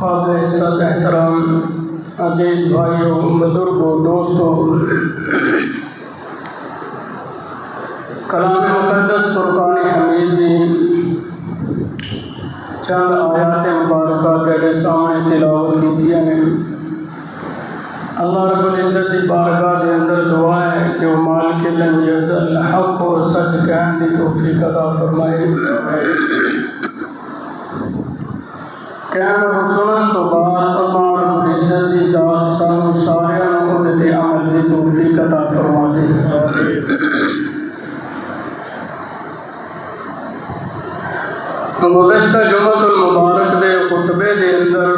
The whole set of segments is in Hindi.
काबिल इज़्ज़त एहतराम अजीज़ भाइयों बुज़ुर्गों दोस्तों, कलाम मुक़द्दस फ़ुरक़ान हमीद दी चंद आयात मुबारक तेरे सामने तिलावत कीतियां ने। अल्लाह रब्बुल इज़्ज़त की बारगाह के अंदर दुआ है कि वो मालिक लम यज़ल हक़ और सच कहने की तौफ़ीक़ अता फरमाए। कहन और सुनन तो बाद अल्लाह रब्बुल इज़्ज़त की ज़ात सानू सारियां नूं उहदे ते अमल की तौफ़ीक़ अता फरमा दे। गुज़श्ता जुमअतुल मुबारक दे खुतबे दे अंदर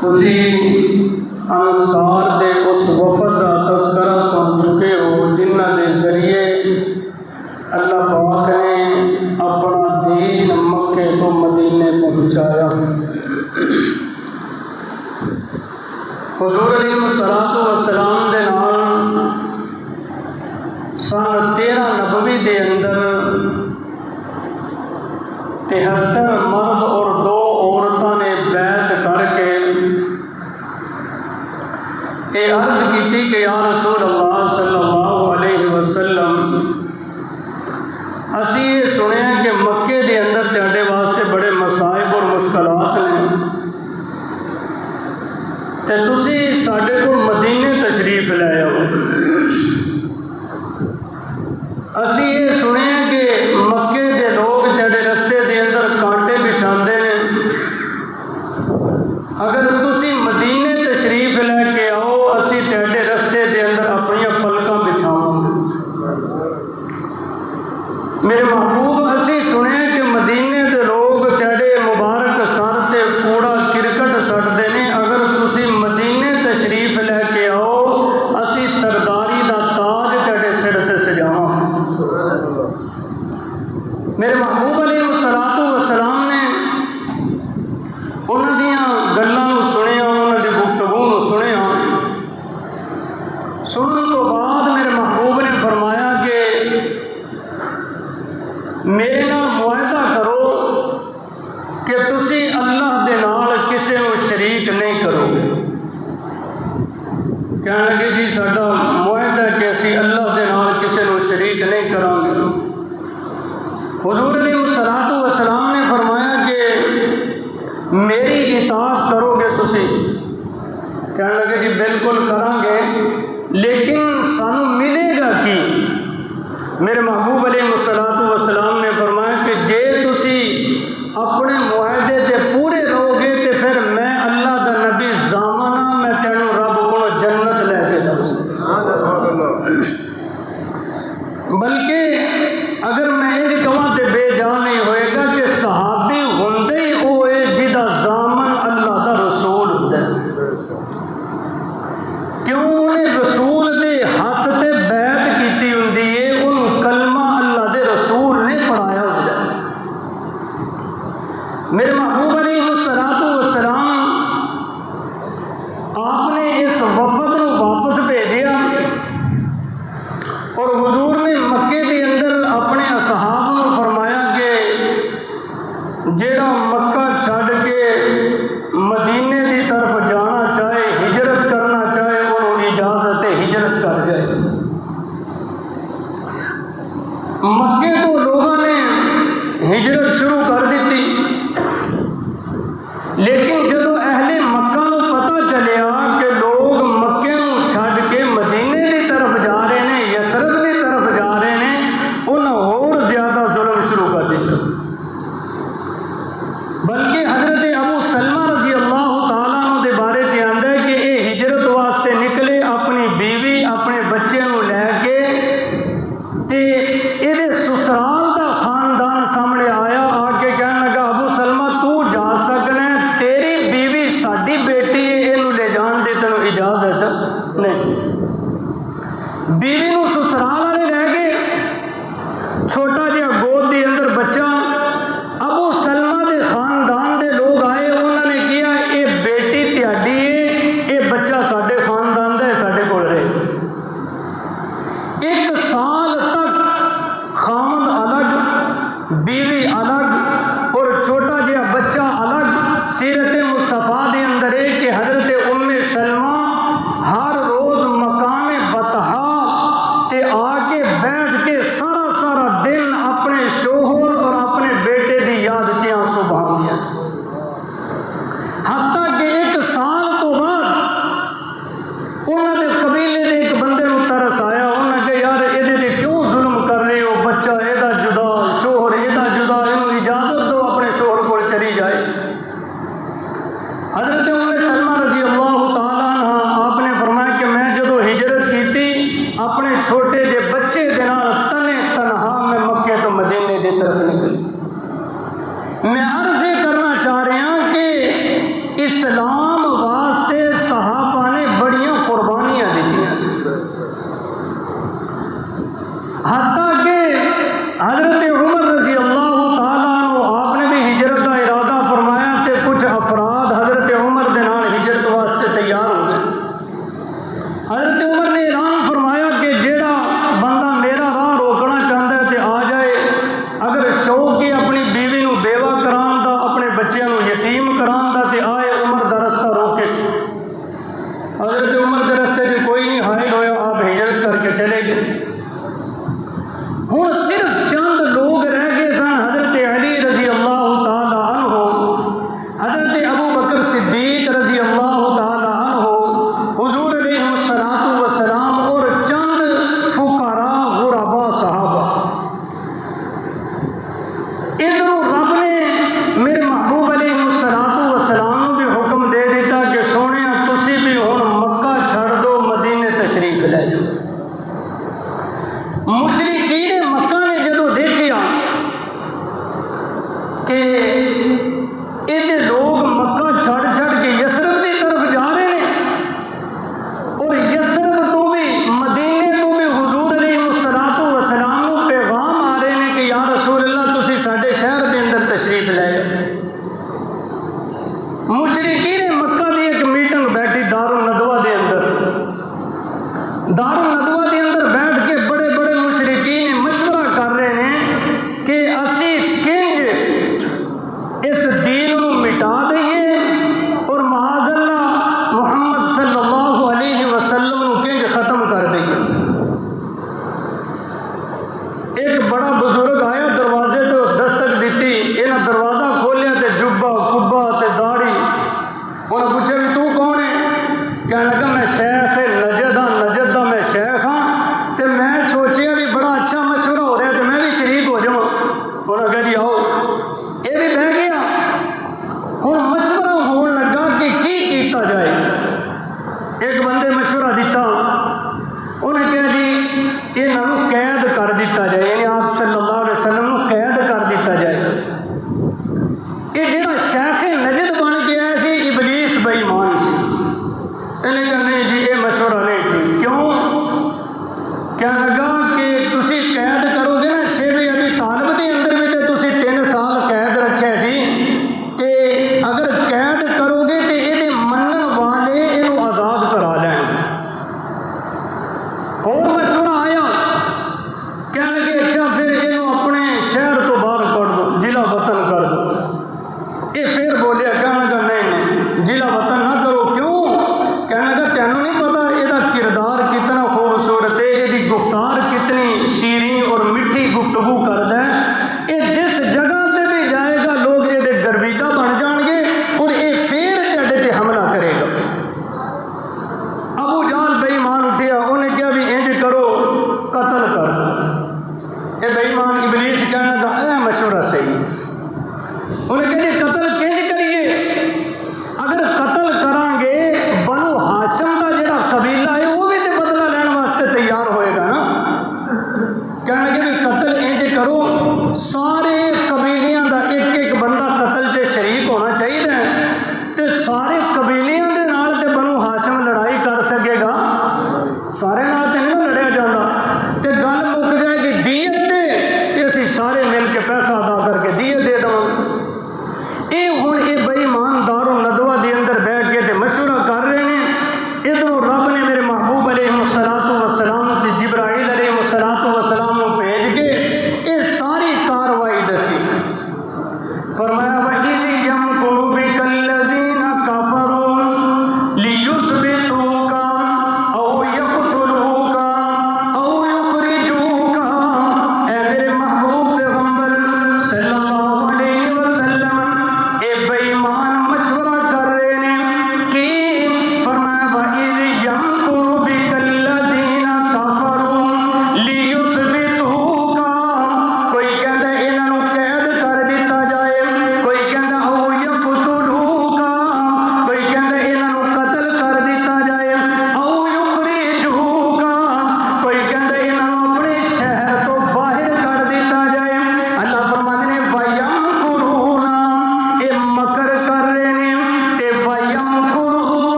तुसी अंसार दे उस वफद का तज़किरा सुन चुके हो जिन्हां दे जरिए अल्लाह पाक ने अपना दीन मक्के को मदीने पहुँचाया। हुज़ूर अलैहिस्सलातु वस्सलाम दे नाल सन 13 नबवी के अंदर 73 मर्द और 2 औरतों ने बैत करके ये अर्ज की कि या रसूल अल्लाह सल्लल्लाहु अलैहि वसल्लम, असी ये सुनिया कि मक्के के अंदर तेरे वास्ते बड़े मसाइब और मुश्किलात ने, ते तुसी साडे को मदीने तशरीफ ले आओ। असी ये सुने कि मक्के के लोग तेरे रस्ते के अंदर कांटे बिछाते हैं, अगर तुसी मदीने तशरीफ लैके आओ असी तेरे रस्ते के अंदर अपन पलकां बिछावांगे। मेरे महबूब, असी सुने कि मदीने के लोग तेरे मुबारक सर ते कूड़ा किरकट सटते हैं, अगर तुसी मदीने तशरीफ लैके आओ असी सरदारी का ताज तेरे सिर ते सजावांगे। मेरे महबूब अलैहिस्सलातु वस्सलाम ने उन्हां दियां गल्लां नूं सुनिया, उन्हां दी गुफ्तगू नूं सुनिया। सुनने तो बाद मेरे महबूब ने फरमाया कि मेरे नाल मुआहदा करो कि तुसी अल्लाह दे नाल किसी नूं शरीक नहीं करोगे। कहने लगे जी साडा मुआहदा कि असी अल्लाह दे नाल किसी नूं शरीक नहीं करांगे। हुज़ूर अलैहिस्सलातु वस्सलाम ने फरमाया कि मेरी इताअत करोगे तुसी? कहने लगे जी बिल्कुल करांगे, लेकिन सानू मिलेगा कि? मेरे महबूब अलैहिस्सलातु वस्सलाम ने फरमाया कि जे तुसी अपने मुआहदे ते पूरे रहोगे तो फिर मैं अल्लाह दा नबी ज़ामना मैं तेनों रब को जन्नत लैके दूँगा। बल्कि अगर मैं ये कहां तो बेजान नहीं होएगा कि सहाबी होंदे ही वो है जिदा ज़ामन अल्लाह दा रसूल होंदा है। क्यों? उन्हें रसूल दे हाथ ते बैत की होंदी है, उन्होंने कलमा अल्लाह दे रसूल ने पढ़ाया होंदा है। मेरे महबूब अलैहिस्सलातु वस्सलाम आपने इस वफद को वापस भेजिया और हुजूर ने मक्के के अंदर अपने असहाब को फरमाया कि जेड़ा मक्का छड़ के मदीने साडी बेटी है, इनू ले जान दी तेन इजाजत नहीं। बीवी नू ससुराल वाले रह गए, छोटा जिहा गोद के अंदर बच्चा। अबू सलमा के खानदान के लोग आए, उन्होंने किया ये बेटी त्याडी है, ये बच्चा साडे खानदान का है, साडे कोल रहे। 1 साल तक खामद अलग, बीवी अलग और छोटा जिहा बच्चा अलग। सीरत मुस्तफ़ा के अंदर है कि हजरत उम्मे सलमा हर रोज मकाम बतहा ते आके बैठ के सारा सारा दिन अपने शोहर और अपने बेटे की याद च आंसू बहा दिया। हत्ता कि 1 साल तो बाद उन्होंने कबीले के एक बंदे को तरस आया। उन्होंने कहा यार ये क्यों जुल्म कर रहे हो, बच्चा एदा जुदा, शोहर एदा जुदा, इन्हों इजाजत दो अपने शोहर को चली जाए। हजरत उम्मे सलमा रजी अल्लाह तआला अन्हा आपने फरमाया कि मैं जो हिजरत की थी अपने छोटे जे बच्चे के नाल तने तनहा मैं मक्के तो मदीने की तरफ निकली। मैं अर्ज करना चाह रहा कि इस्लाम वास्ते सहाबा ने बड़ियां कुर्बानियां दी। हत्ता कि हजरत उमर रजी अल्लाह तआला अन्हु आपने भी हिजरत का इरादा फरमाया तो कुछ अफराद हजरत उमर के नाल हिजरत वास्ते तैयार हो गए। हजरत उमर ने ऐलान फरमाया कि जेड़ा बंदा मेरा राह रोकना चाहता है तो आ जाए। अगर शौक है अपनी बीवी को बेवा कराने का, अपने बच्चों को यतीम कराने का, तो आए उमर का रास्ता रोके। हजरत उमर के रास्ते से कोई नहीं हायल होया, आप हिजरत करके चले गए।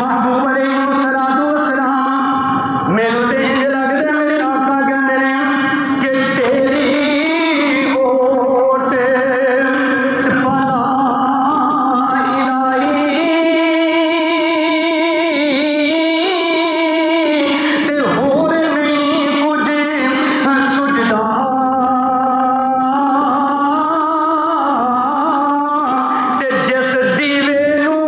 महबूब अलैहिस्सलाम मैनू ते इंज लगदा मेरे आका कहंदे ने कि तेरी ओट भला इलाही ते होर नहीं कुछ सुझदा ते जिस दीवे नू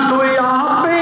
तू आपे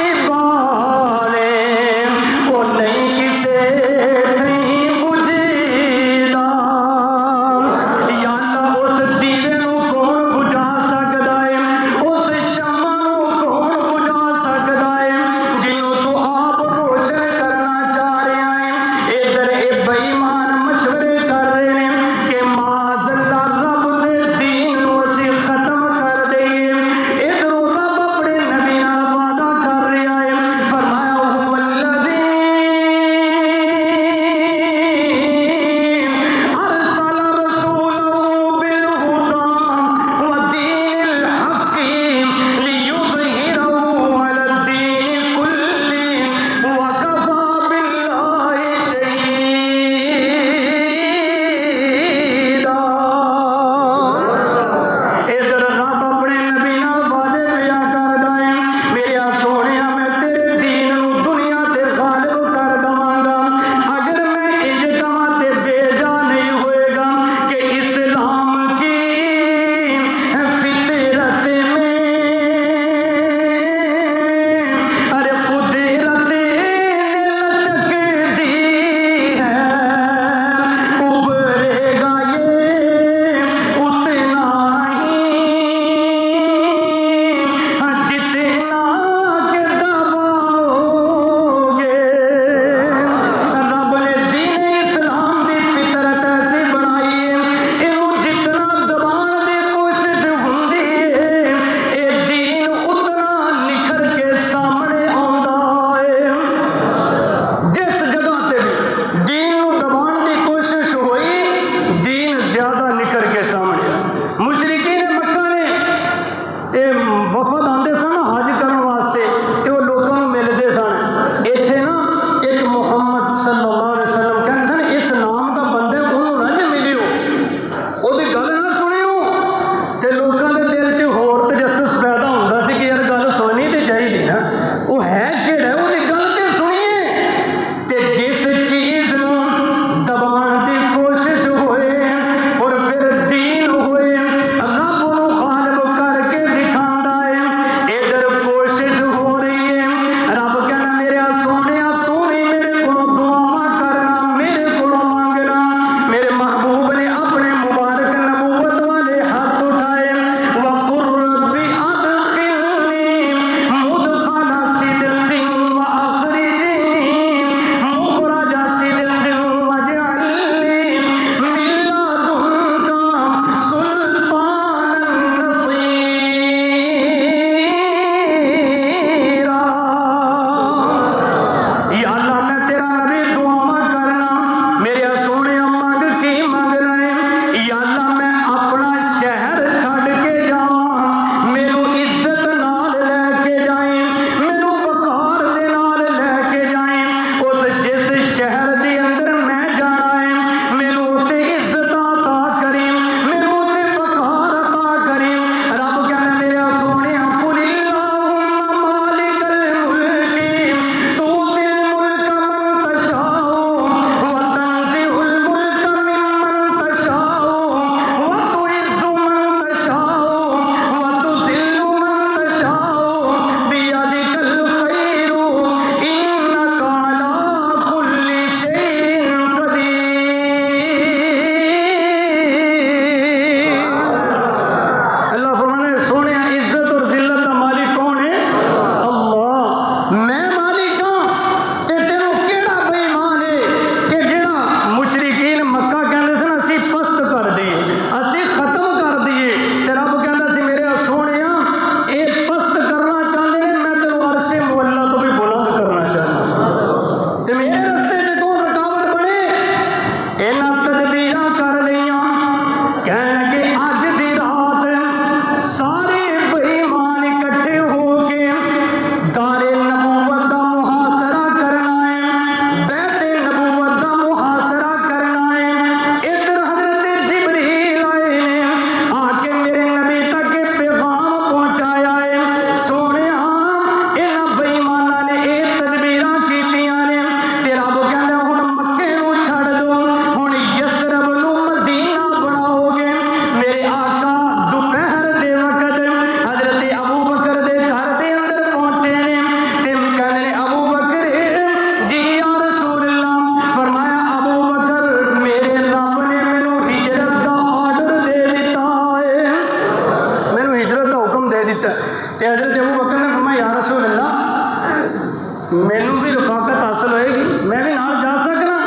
मैनू भी रफाकत हासिल होएगी, मैं भी नाल जा सकना।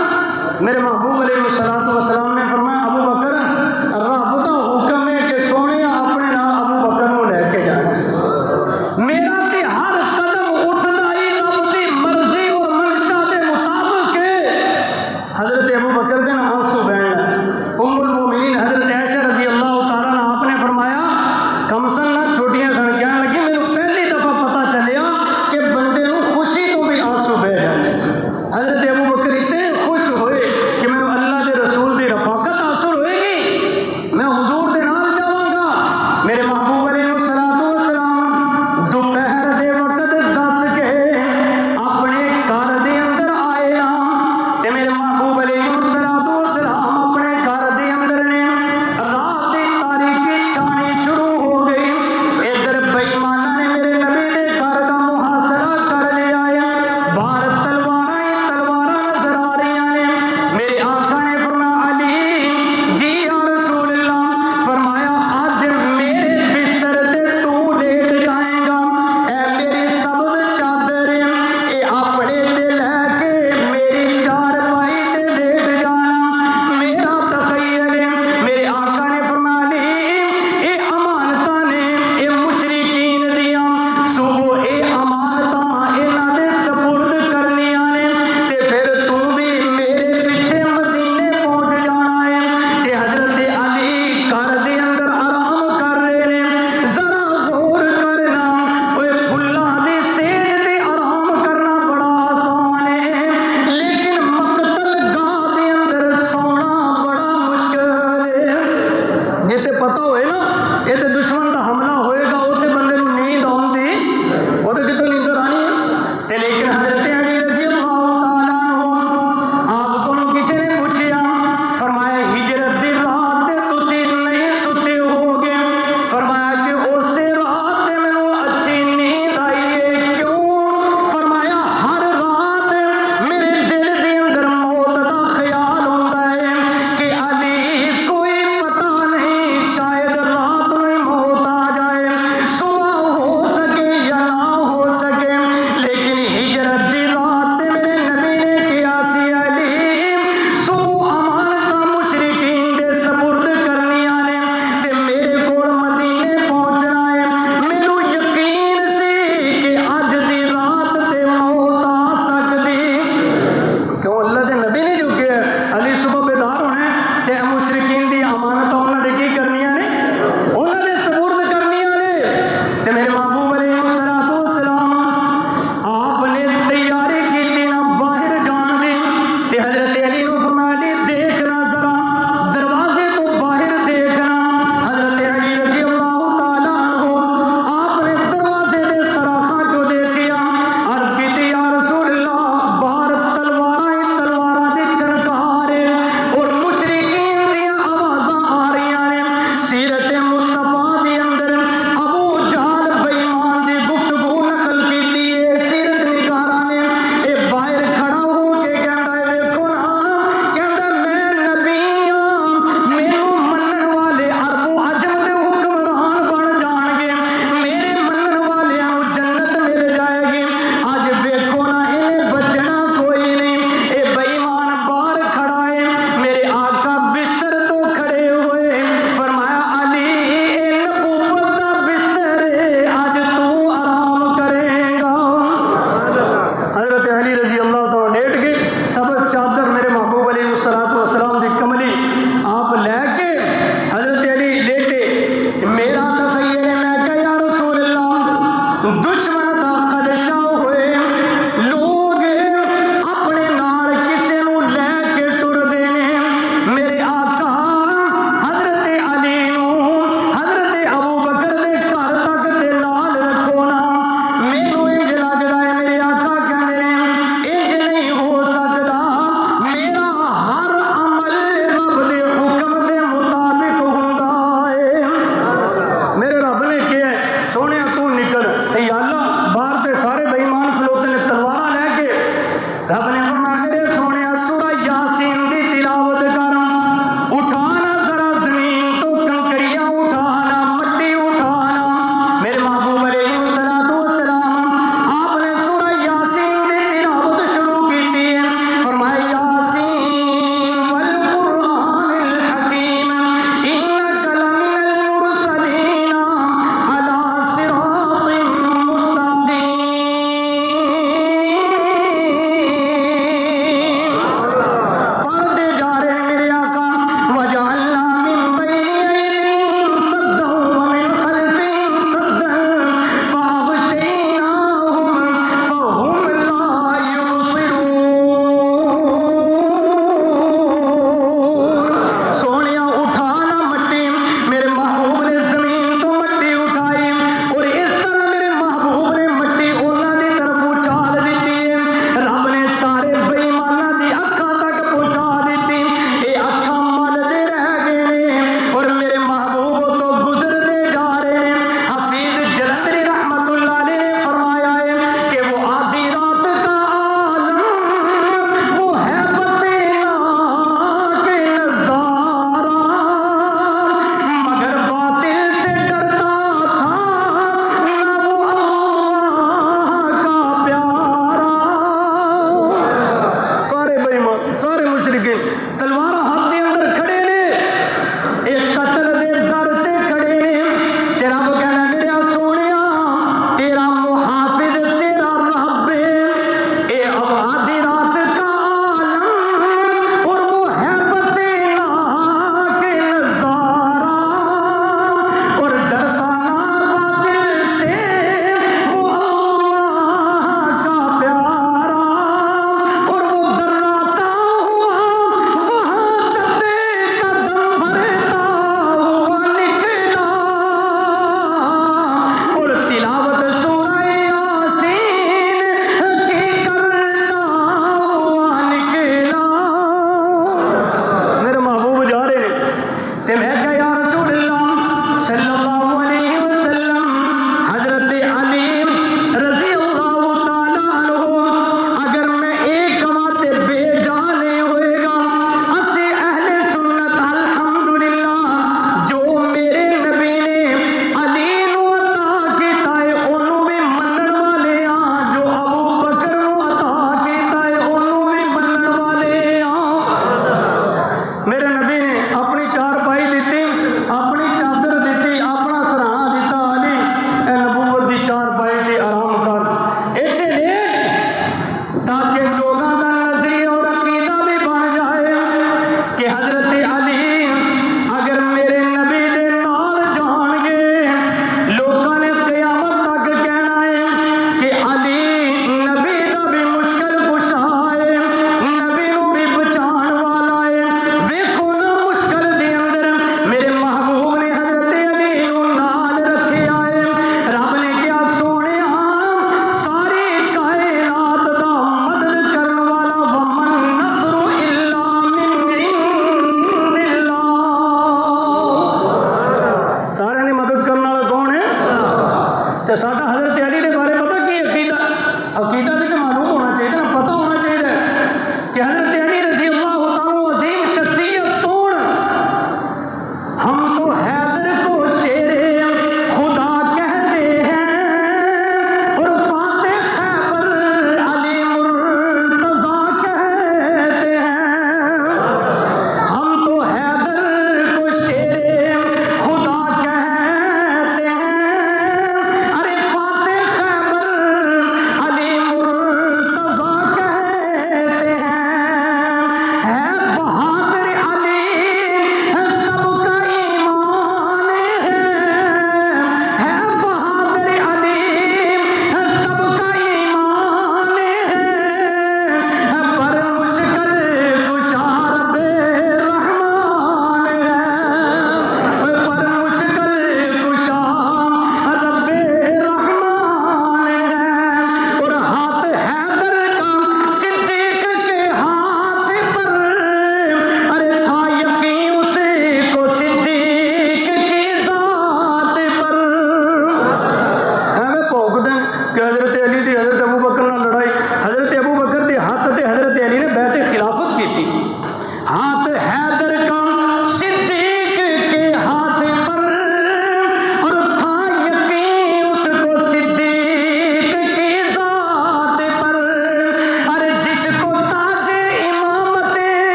मेरे महबूब अलैहिस्सलातु वस्सलाम ने फरमाया अबू बकर रब दा हुक्म है कि सोने अपने नाल अबू बकर नूं लेके जाना। मेरा ते हर कदम उठदा ही रब दी मर्जी और मंशा दे मुताबिक है। हजरत अबू बकर दे नाल आंसू बहन लगे। उम्मुल मोमिनीन हजरत आयशा रजी अल्लाह तआला अन्हा आपने फरमाया कम सन ना छोटियां सन कहन लगी मैनू पहली दफा पता चलिया कि बंदे नूं खुशी तो भी आंसू बह जाते। हजरत अबू बकर इतने खुश होए कि मैनू अल्लाह के रसूल की रफाकत हासिल होएगी, मैं हुजूर दे नाल जावांगा। मेरे महबूब अलैहिस्सलातु वस्सलाम दोपहर दे वक्त दस के अपने घर दे अंदर आए ना ते मेरे महबूब अलैहिस्सलातु वस्सलाम अपने घर दे अंदर ने रात की तारीकी छानी शुरू हो गई। इधर बेईमाना ने मेरे नबी के घर का मुहासरा कर लिया है। बाहर तलवारां ही तलवारां नजर आ रही ने। मेरे आका ने फरमाया अली जी या रसूल अल्लाह, फरमाया आज मेरे बिस्तर ते तू लेट जाएगा। ऐ मेरी सब्ज चादर ए अपने ते लैके मेरी चारपाई ते लेट जाना। मेरा तखय्युल है। मेरे आका ने फरमाया अली ए अमानतां ने ए मुशरिकीन दियां सुबह ए अमानतां इन्हां दे सपुर्द करनियां ने ते फिर तू भी मेरे पीछे मदीने पहुंच जाना है। ते हजरत अली घर दे अंदर आराम कर रहे ने। जरा गौर करना ओए फुल्लां दी सेज ते आराम करना बड़ा आसान है, लेकिन मकतल गाह दे अंदर सोना बड़ा मुश्किल है। जिते पता होए ना ये ते दुश्मन का हमला होएगा उते बंदे नूं नींद आउंदी ओते कितों नींदर आनी है। ते लेकिन हजरत अली रज़ी अल्लाह तआला अन्हु आप कोलों किसी ने पूछया फरमाया हिजरत दी रात ते तुसी नहीं सुते होगे। फरमाया कि उसे रात ते मैनूं अच्छी नींद आई है। क्यों? फरमाया हर रात मेरे दिल दे अंदर मौत दा ख्याल हुंदा है कि अली कोई पता नहीं शायद रात में मौत आ जाए, सुबह हो सके या ना हो सके, लेकिन हिजरत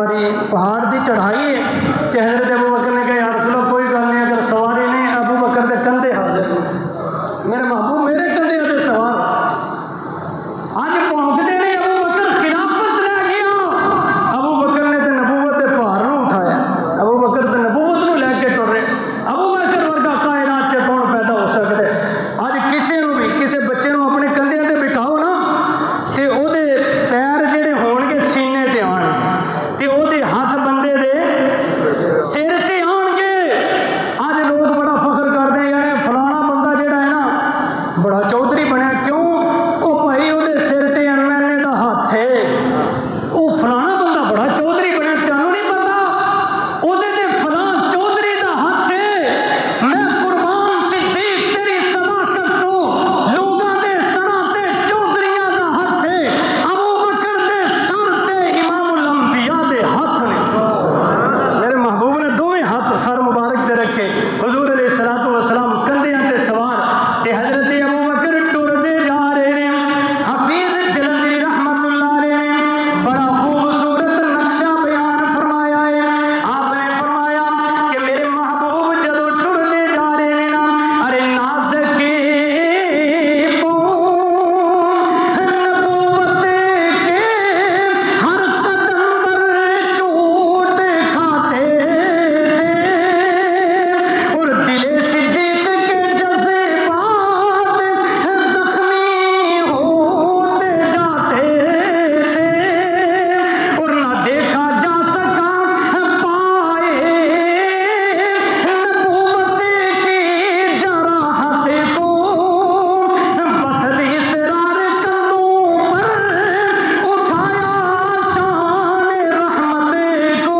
सवारी पहाड़ की चढ़ाई है। तो हज़रत अबू बकर ने कहा, या रसूल अल्लाह कोई गल नहीं, अगर सवारी नहीं अबू बकर के कंधे हाजिर, मेरे महबूब मेरे कंधे पर सवार। अज भौंकते नहीं अबू बकर खिलाफत लै गया। अबू बकर ने तो नबूवत के भार को उठाया, अबू बकर तो नबूवत को लैके टुर रहे। अबू बकर वर्गा कायनात च कौन पैदा हो सकता है? अज किसी को भी किसी बच्चे को अपने कंधे पर बिठाओ ना, तो वो पैर जोड़े होणगे सीने ते आउणगे, ते ओहदे हाथ बंदे दे सिर ते आउणगे। अज लोग बड़ा फखर करते हैं, यार फलाना बंदा जोड़ा है ना बड़ा चौधरी बनया। क्यों? वो भाई ओहदे सिर ते MLA का हाथ है, वो फलाना बंदा बड़ा चौधरी बनया। तेनों नहीं पता ओहदे ते फलां चौधरी का हाथ है। मैं कुर्बान सिद्दीक तेरी सदाकत तो लोगों के सरां ते चौधरियां का हाथ है। अबू बकर दे सर ते इमामुल अंबिया दे हाथ ने। मेरे महबूब ने दोवें हाथ सर मुबारक दे रखे। हुजूर अलैहिस्सलातु वस्सलाम कंधियां ते सवार ते हजरत अबू बकर टुरदे जा रहे हैं। हफीज जलंधरी रहमतुल्लाह अलैह ने बड़ा खूबसूरत नक्शा बयान फरमाया है। आपने फरमाया कि मेरे महबूब जदों टुरदे जा रहे हैं ना, अरे नाज़ के नबूवत के हर कदम पर चोट खाते थे और दिले सिद्दीक के जज़्बात जख्मी होते जाते थे और ना देखा जा सका पाए नबूवत की जराहत को। बस इसरार कंधों पर उठाया शान रहमत को।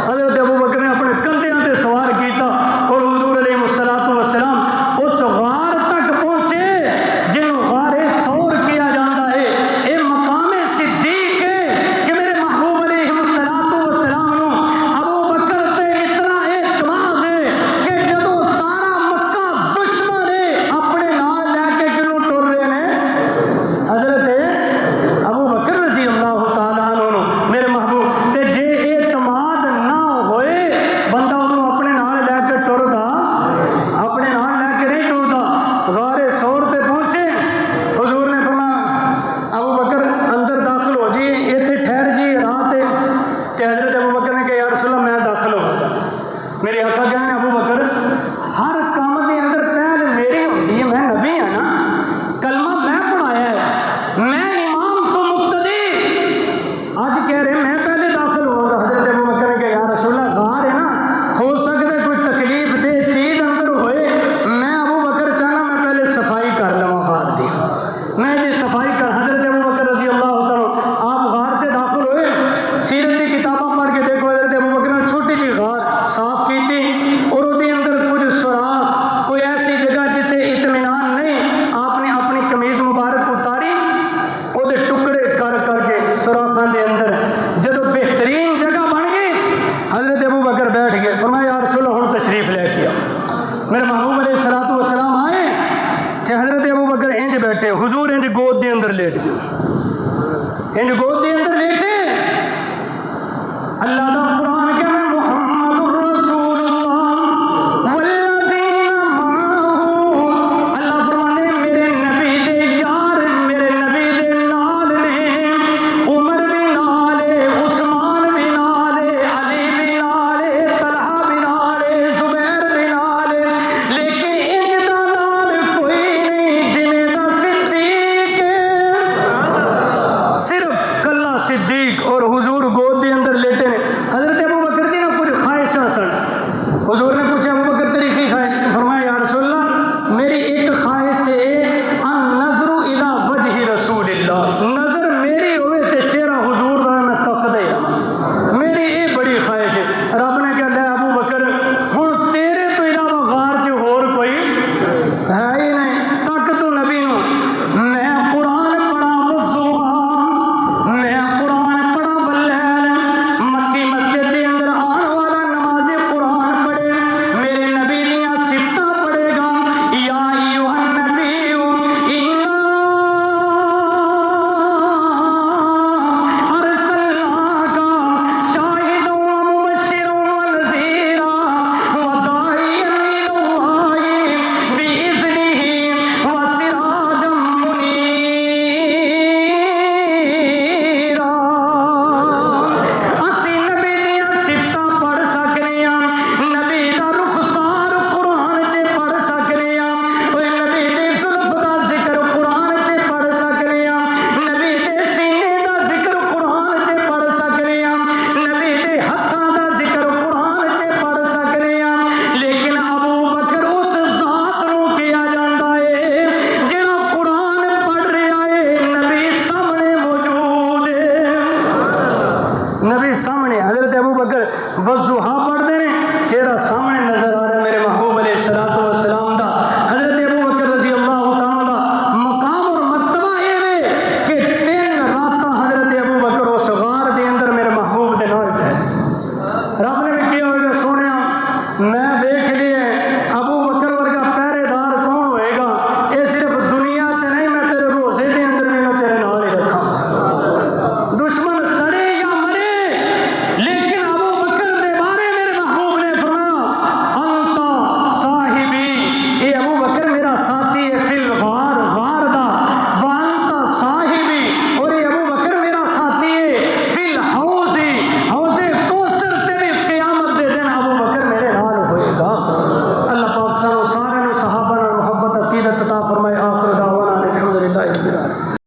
हज़रत अबू बकर ने अपने कंधियां पे सवार किया और हुजूर अलैहिस्सलातु वस्सलाम उस गार तक पहुंचे जिन्हों गारे सौर किया जाता है। ये मकामे सिद्दीक है कि मेरे महबूब अलैहिस्सलातु वस्सलाम नूं अबू बकर ते इतना एतमाद है कि जदों सारा मक्का दुश्मन है अपने नाल लैके किनू टुर रहे ने हज़रत अबू बकर रज़ी अल्लाह तआला अन्हु नूं। मेरे महबूब ते जे एतमाद ना होए बंदा उन्होंने अपने नाल लैके टुरदा, अपने नाल लैके नहीं टुरदा। गारे सौर पे पहुंचे, हुजूर ने फरमाया अबू बकर अंदर दाखिल हो जी, इत्थे ठहर जी रात है। ते हज़रत अबू बकर ने कहा, या रसूल अल्लाह मैं दाखिल होगा। मेरे आका कहने अबू बकर हर काम के अंदर पहल मेरी होती है, मैं नबी हाँ ना, कलमा मैं पढ़ाया है, मैं इमाम तो मुक्तदी। आज कह रहे मैं पहले दाखिल होगा। हज़रत अबू बकर ने कहा, या रसूल अल्लाह गार है ना, हो सकता है कोई तकलीफ दे चीज़ अंदर होए। मैं अबू बकर चाहना मैं पहले सफाई कर लवां गार दी, मैं ये सफाई कर। हज़रत अबू बकर रज़ी अल्लाह तआला आप गार से दाखिल हुए। सीरत की किताबें पढ़ के देखो, हज़रत अबू बकर ने छोटी जी गार साफ की थी और उसके अंदर कुछ सुराख, कोई ऐसी जगह जिथे इत्मीनान नहीं, आपने अपनी कमीज मुबारक उतारी, वो टुकड़े कर करके सुराखों के अंदर जदों बेहतरीन जगह बन गई, हज़रत अबू बकर बैठ गए। फरमाया या रसूल अल्लाह हुण तशरीफ लेके आओ। मेरे महबूब अलैहिस्सलातु वस्सलाम आए थे। हज़रत अबू बकर इंज बैठे, हुजूर इंज गोद के अंदर लेट गए, इंज गोद के अंदर लेटे। भी सामने हजरत अबू बकर वज़ुहा पढ़ते हैं, चेहरा सामने नजर आ रहा है मेरे महबूब अलैहिस्सलातु वस्सलाम